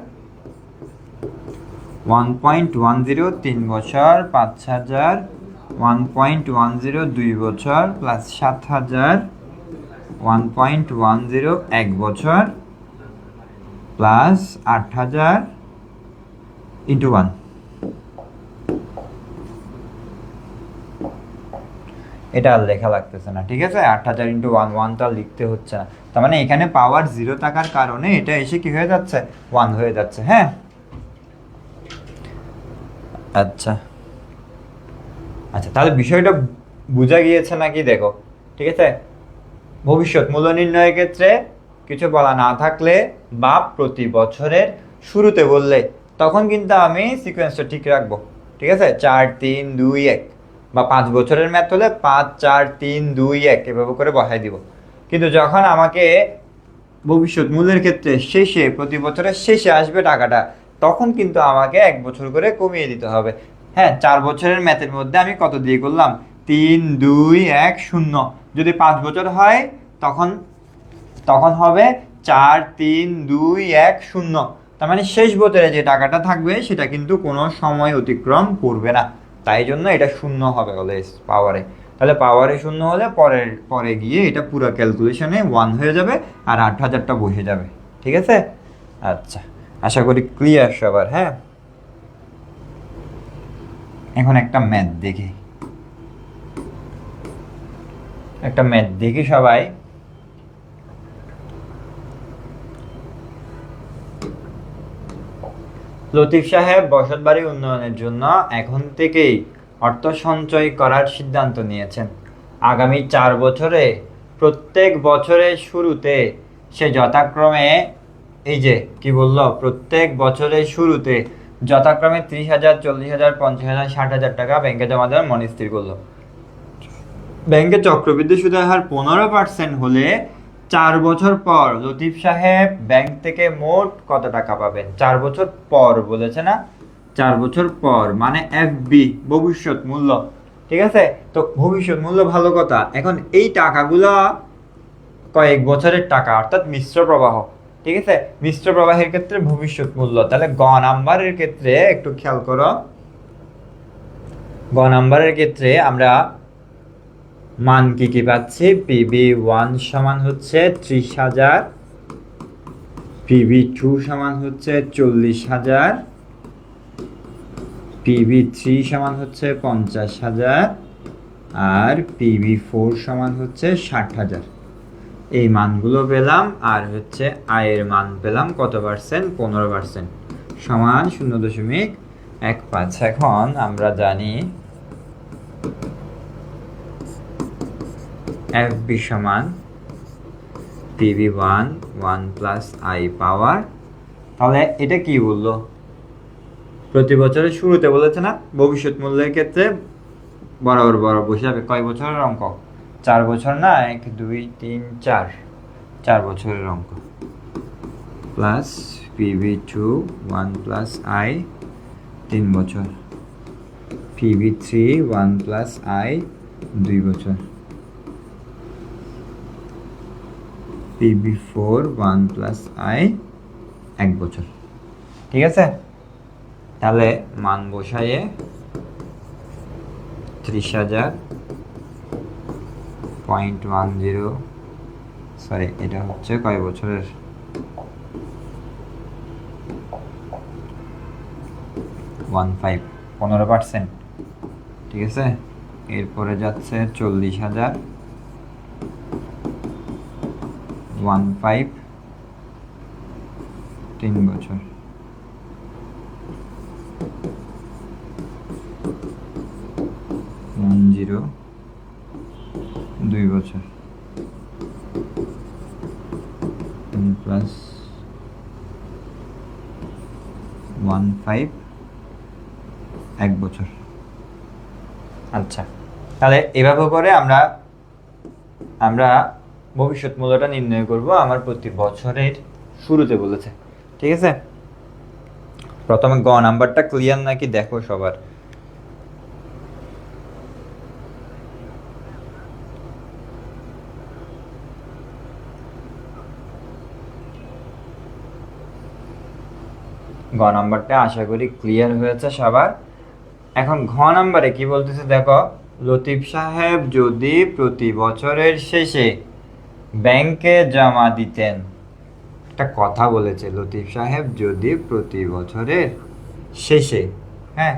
1.10 3 বছর, 5,000, 1.10 2 বছর, প্লাস 7,000, 1.10 1 বছর, প্লাস 8,000 ইন্টু 1। এটা আর লেখা লাগতেছে না, ঠিক আছে? 8,000 ইন্টু 1, 1টা লিখতে হচ্ছে না। তার মানে এখানে পাওয়ার 0 থাকার কারণে এটা এসে কি হয়ে যাচ্ছে, 1 হয়ে যাচ্ছে। হ্যাঁ, আচ্ছা আচ্ছা, তাহলে বিষয়টা বোঝা গিয়েছে নাকি দেখো। ঠিক আছে, ভবিষ্যৎ মূল্য নির্ণয়ের ক্ষেত্রে কিছু বলা না থাকলে বা প্রতি বছরের শুরুতে বললে তখন কিন্তু আমি সিকোয়েন্সটা ঠিক রাখবো। ঠিক আছে, 4 3 2 1, বা 5 বছরের ম্যাথ হলে 5 4 3 2 1 এভাবে করে বসাই দিব। কিন্তু যখন আমাকে ভবিষ্যৎ মূল্যের ক্ষেত্রে শেষে, প্রতি বছরের শেষে আসবে টাকাটা, তখন কিন্তু আমাকে 1 বছর করে কমিয়ে দিতে হবে। হ্যাঁ, 4 বছরের ম্যাথের মধ্যে আমি কত দিয়ে করলাম, 3 2 1 0। যদি 5 বছর হয় তখন তখন হবে 4 3 2 1 0। তার মানে শেষ বছরে যে টাকাটা থাকবে সেটা কিন্তু কোনো সময় অতিক্রম করবে না। তাই জন্য এটা 0 হবে অলওয়েজ পাওয়ারে। তাহলে পাওয়ারে 0 হলে পরে গিয়ে এটা পুরো ক্যালকুলেশনে 1 হয়ে যাবে, আর 8,000টা বসে যাবে। ঠিক আছে, আচ্ছা, আশা করি ক্লিয়ার সবার। হ্যাঁ, এখন একটা ম্যাথ দেখি সবাই। লতিফ সাহেব বসতবাড়ি উন্নয়নের জন্য এখন থেকেই অর্থ সঞ্চয় করার সিদ্ধান্ত নিয়েছেন। আগামী 4 বছরে প্রত্যেক বছরের শুরুতে সে যথাক্রমে, এই যে কি বললো, প্রত্যেক বছরের শুরুতে যথাক্রমে 30,000, 40,000, 50,000, 60,000 টাকা ব্যাংকে জমা দেওয়ার মনস্থির করলো। ব্যাংকে চক্রবৃদ্ধি সুদের হার 15% হলে 4 বছর পর লতিফ সাহেব ব্যাংক থেকে মোট কত টাকা পাবেন? 4 বছর পর বলেছে না, 4 বছর পর মানে এফবি, ভবিষ্যৎ মূল্য। ঠিক আছে, তো ভবিষ্যৎ মূল্য ভালো কথা। এখন এই টাকাগুলো কয়েক বছরের টাকা, অর্থাৎ মিশ্র প্রবাহ। ঠিক আছে, মিশ্র প্রবাহের ক্ষেত্রে ভবিষ্যৎ মূল্য। তাহলে গ নাম্বারের ক্ষেত্রে একটু খেয়াল করো, গ নাম্বারের ক্ষেত্রে আমরা মান কি পাচ্ছি? PB1 সমান হচ্ছে 30,000, PB2 সমান হচ্ছে 40,000, PB3 সমান হচ্ছে 50,000, আর PB4 সমান হচ্ছে 60,000। এই মানগুলো পেলাম, আর হচ্ছে আয়ের মান পেলাম কত পার্সেন্ট? 15%, সমান 0.15। এখন আমরা জানি FB সমান PB1 1 প্লাস আই পাওয়ার। তাহলে এটা কি বললো? প্রতি বছরের শুরুতে বলেছে না, ভবিষ্যৎ মূল্যের ক্ষেত্রে বরাবর বসে যাবে। কয় বছরের অঙ্ক? 4 বছর না, 1 2 3 4, 4 বছরের অঙ্ক। প্লাস PB2 1 প্লাস আই 3 বছর, PB3 1 প্লাস আই 2 বছর, PB4 1 প্লাস আই 1 বছর। ঠিক আছে, তাহলে মান বসায়ে 30,000.10, সরি এটা হচ্ছে কয় বছরের? 15%। ঠিক আছে, এরপরে যাচ্ছে 40,000, 15, 3 বছর, 10 2 বছর প্লাস 15 1 বছর। আচ্ছা, তাহলে এভাবে করে আমরা ভবিষ্যৎ মূল্যটা নির্ণয় করব আমার প্রতি বছরের শুরুতে বলেছে। ঠিক আছে, প্রথমে গ নাম্বারটা ক্লিয়ার নাকি দেখো সবার। গ নাম্বারটা আশা করি ক্লিয়ার হয়েছে সবার। এখন ঘ নাম্বারে কি বলতেছে দেখো, লতিফ সাহেব যদি প্রতি বছরের শেষে ব্যাংকে জমা দিতেন, একটা কথা বলেছে, লতিফ সাহেব যদি প্রতি বছরের শেষে, হ্যাঁ,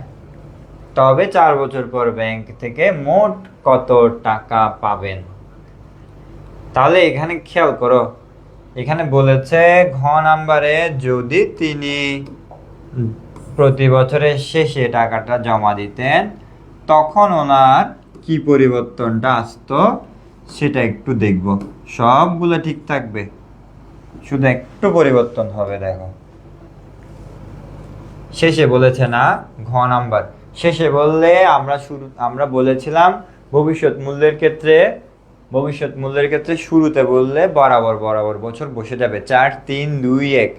তবে 4 বছর পর ব্যাংক থেকে মোট কত টাকা পাবেন। তাহলে এখানে খেয়াল করো, এখানে বলেছে ঘ নাম্বারে যদি তিনি প্রতি বছরের শেষে টাকাটা জমা দিতেন তখন ওনার কি পরিবর্তনটা আসতো সেটা একটু দেখব। সবগুলো ঠিক থাকবে, শুধু একটু পরিবর্তন হবে। দেখো শেষে বলেছে না, ঘ নাম্বার শেষে বললে আমরা বলেছিলাম ভবিষ্যৎ মূল্যের ক্ষেত্রে শুরুতে বললে বরাবর বছর বসে যাবে 4 3 2 1।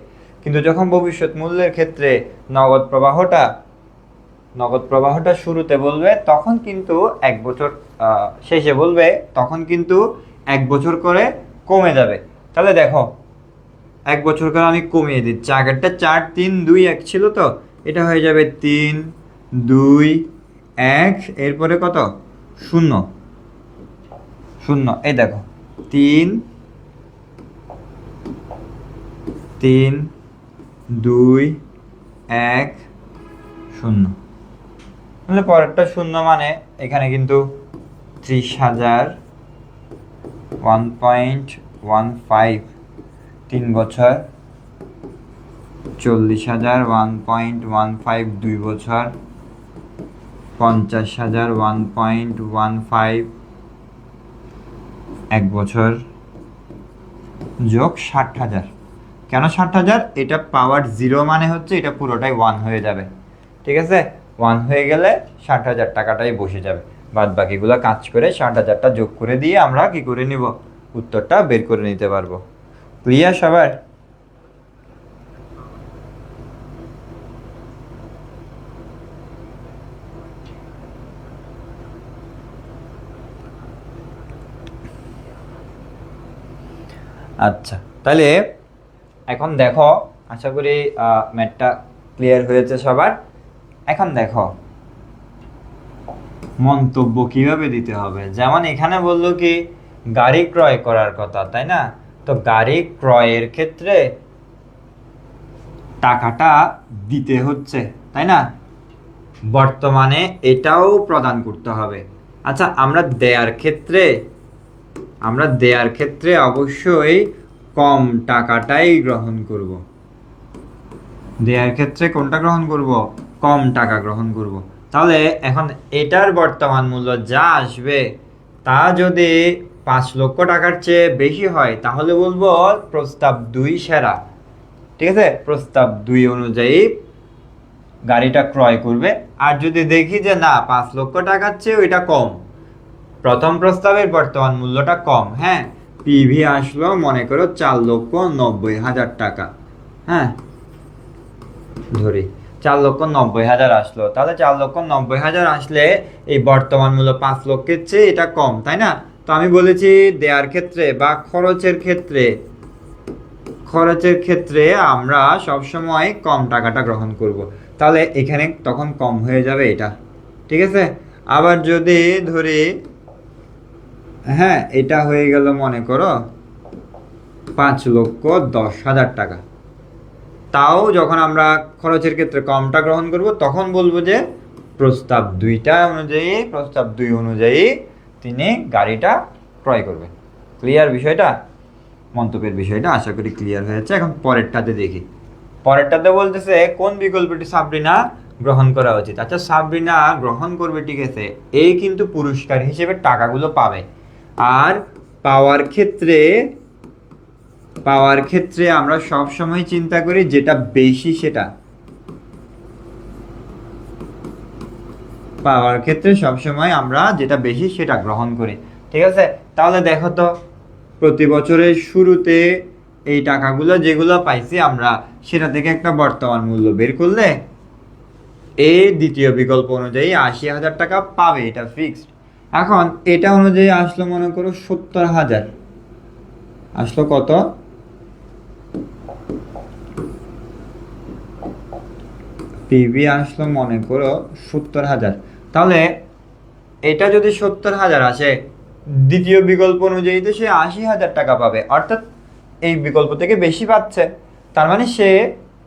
কিন্তু যখন ভবিষ্যৎ মূল্যের ক্ষেত্রে নগদ প্রবাহটা শুরুতে বলবে তখন কিন্তু 1 বছর, শেষে বলবে তখন কিন্তু 1 বছর করে কমে যাবে। তাহলে দেখো 1 বছর করে আমি কমিয়ে দিচ্ছি, আগেরটা 4 3 2 1 ছিল, তো এটা হয়ে যাবে 3 2 1, এরপরে কত 0 0। এই দেখো 3 3 2 1 0, তাহলে পরেরটা 0 মানে এখানে কিন্তু 30,000 1.15 3 বছর, 40,000 1.15 2 বছর, 50,000 1.15 1 বছর, যোগ 60,000। কেন 60,000? এটা পাওয়ার 0 মানে হচ্ছে এটা পুরোটাই 1 হয়ে যাবে। ঠিক আছে, 1 হয়ে গেলে 60,000 টাকাটাই বসে যাবে। বাদ বাকিগুলো কাজ করে 60,000টা যোগ করে দিয়ে আমরা কি করে নিব, উত্তরটা বের করে নিতে পারবো। ক্লিয়ার সবার? আচ্ছা, তাহলে এখন দেখো, আশা করি ম্যাথটা ক্লিয়ার হয়েছে সবার। এখন দেখো মন্তব্য কিভাবে দিতে হবে। যেমন এখানে বললো কি গাড়ি ক্রয় করার কথা, তাই না? তো গাড়ি ক্রয়ের ক্ষেত্রে টাকাটা দিতে হচ্ছে, তাই না? বর্তমানে এটাও প্রদান করতে হবে। আচ্ছা, আমরা দেয়ার ক্ষেত্রে অবশ্যই কম টাকাটাই গ্রহণ করব। দেয়ার ক্ষেত্রে কোনটা গ্রহণ করব? কম টাকা গ্রহণ করব। তাহলে এখন এটার বর্তমান মূল্য যা আসবে তা যদি 5 লক্ষ টাকার চেয়ে বেশি হয় তাহলে বলবো প্রস্তাব 2 সেরা। ঠিক আছে, প্রস্তাব 2 অনুযায়ী গাড়িটা ক্রয় করবে। আর যদি দেখি যে না 5 লক্ষ টাকার চেয়ে ওইটা কম, প্রথম প্রস্তাবের বর্তমান মূল্যটা কম, হ্যাঁ, পিভি আসলো মনে করো 4,90,000 টাকা, হ্যাঁ ধরি 4,90,000 আসলো, তাহলে 4,90,000 আসলে এই বর্তমান মূল্য 5 লক্ষের চেয়ে এটা কম, তাই না? তো আমি বলেছি দেয়ার ক্ষেত্রে বা খরচের ক্ষেত্রে আমরা সবসময় কম টাকাটা গ্রহণ করব। তাহলে এখানে তখন কম হয়ে যাবে এটা। ঠিক আছে, আবার যদি ধরি হ্যাঁ এটা হয়ে গেল মনে করো 5,10,000 টাকা, তাও যখন আমরা খরচের ক্ষেত্রে কমটা গ্রহণ করব তখন বলবো যে প্রস্তাব 2 অনুযায়ী তিনি গাড়িটা ক্রয় করবেন। ক্লিয়ার বিষয়টা? মন্তব্যের বিষয়টা আশা করি ক্লিয়ার হয়েছে। এখন পরেরটাতে দেখি। পরেরটাতে বলতেছে কোন বিকল্পটি সাবরিনা গ্রহণ করা উচিত। আচ্ছা, সাবরিনা গ্রহণ করবে, ঠিক আছে, এই কিন্তু পুরস্কার হিসেবে টাকাগুলো পাবে। আর পাওয়ার ক্ষেত্রে আমরা সব সময় চিন্তা করি যেটা বেশি সেটা। পাওয়ার ক্ষেত্রে সবসময় আমরা যেটা বেশি সেটা গ্রহণ করি, ঠিক আছে। তাহলে দেখো তো, প্রতি বছরের শুরুতে এই টাকাগুলো যেগুলো পাইছি আমরা, সেটা থেকে একটা বর্তমান মূল্য বের করলে এই দ্বিতীয় বিকল্প অনুযায়ী ৮০,০০০ টাকা পাবে, এটা ফিক্সড। এখন এটা অনুযায়ী আসলো মনে করো ৭০,০০০। আসলো কত? পিবি আসলো মনে করো ৭০,০০০। তাহলে এটা যদি ৭০,০০০ আসে, দ্বিতীয় বিকল্প অনুযায়ী তো সে ৮০,০০০ টাকা পাবে, অর্থাৎ এই বিকল্প থেকে বেশি পাচ্ছে। তার মানে সে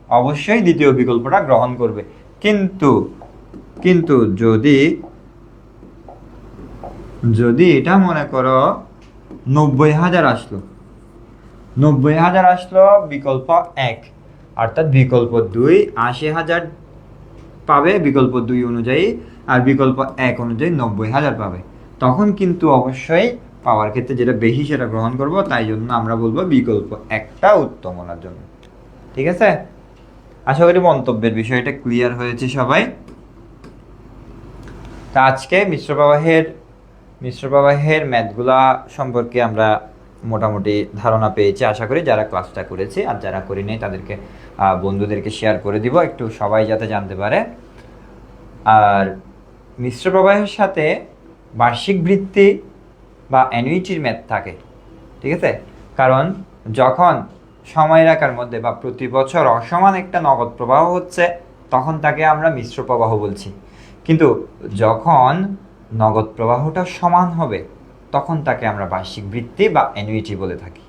অবশ্যই দ্বিতীয় বিকল্পটা গ্রহণ করবে। কিন্তু কিন্তু যদি এটা মনে করো ৯০,০০০ আসলো, ৯০,০০০ আসলো বিকল্প ১, অর্থাৎ বিকল্প ২ ৮০,০০০ পাবে বিকল্প ২ অনুযায়ী, আর বিকল্প ১ অনুযায়ী ৯০,০০০ পাবে। তখন কিন্তু অবশ্যই পাওয়ার ক্ষেত্রে যেটা বেশি সেটা গ্রহণ করব। তাই জন্য আমরা বলবো বিকল্প ১টা উত্তম ওনার জন্য, ঠিক আছে। আশা করি মন্তব্যের বিষয়টা ক্লিয়ার হয়েছে সবাই। তা আজকে মিশ্র প্রবাহের ম্যাথগুলা সম্পর্কে আমরা মোটামুটি ধারণা পেয়েছি আশা করি, যারা ক্লাসটা করেছি। আর যারা করিনি তাদেরকে বন্ধুদেরকে শেয়ার করে দিব, একটু সবাই যাতে জানতে পারে। আর মিশ্র প্রবাহের সাথে বার্ষিক বৃত্তি বা অ্যানুইটির ম্যাথ থাকে, ঠিক আছে। কারণ যখন সময়রেখার মধ্যে বা প্রতি বছর অসমান একটা নগদ প্রবাহ হচ্ছে, তখন তাকে আমরা মিশ্র প্রবাহ বলছি। কিন্তু যখন নগদ প্রবাহটা সমান হবে, তখন তাকে আমরা বার্ষিক বৃত্তি বা অ্যানুইটি বলে থাকি,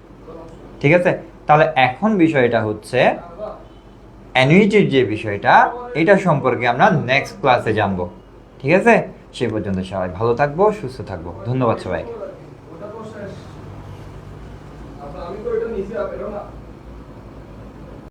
ঠিক আছে। তাহলে এখন বিষয়টা হচ্ছে অ্যানুইটির যে বিষয়টা, এটা সম্পর্কে আমরা নেক্সট ক্লাসে জানবো, ঠিক আছে। সে পর্যন্ত সবাই ভালো থাকবো, সুস্থ থাকবো। ধন্যবাদ সবাইকে। ওটা তো শেষ। আমি তো এটা নিচে আপেরও না।